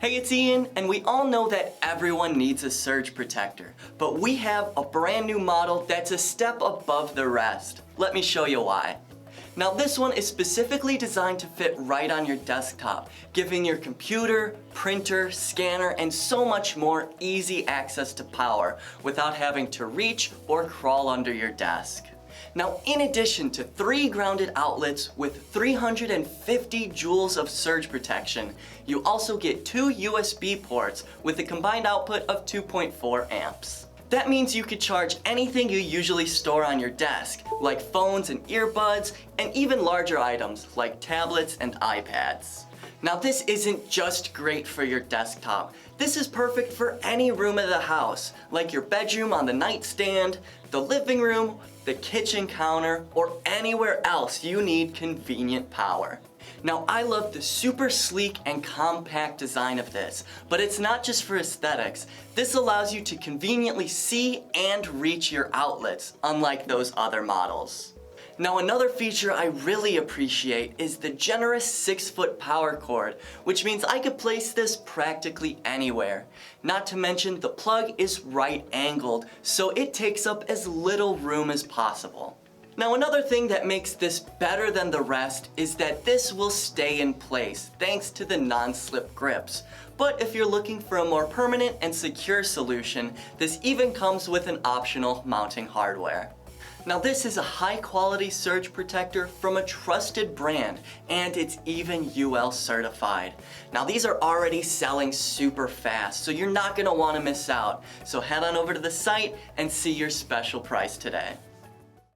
Hey, it's Ian, and we all know that everyone needs a surge protector, but we have a brand new model that's a step above the rest. Let me show you why. Now this one is specifically designed to fit right on your desktop, giving your computer, printer, scanner, and so much more easy access to power without having to reach or crawl under your desk. Now, in addition to 3 grounded outlets with 350 joules of surge protection, you also get 2 USB ports with a combined output of 2.4 amps. That means you could charge anything you usually store on your desk, like phones and earbuds, and even larger items like tablets and iPads. Now this isn't just great for your desktop. This is perfect for any room of the house, like your bedroom on the nightstand, the living room, the kitchen counter, or anywhere else you need convenient power. Now I love the super sleek and compact design of this, but it's not just for aesthetics. This allows you to conveniently see and reach your outlets, unlike those other models. Now another feature I really appreciate is the generous 6-foot power cord, which means I could place this practically anywhere. Not to mention the plug is right angled, so it takes up as little room as possible. Now another thing that makes this better than the rest is that this will stay in place thanks to the non-slip grips. But if you're looking for a more permanent and secure solution, this even comes with an optional mounting hardware. Now this is a high quality surge protector from a trusted brand, and it's even UL certified. Now these are already selling super fast, so you're not gonna wanna miss out. So head on over to the site and see your special price today.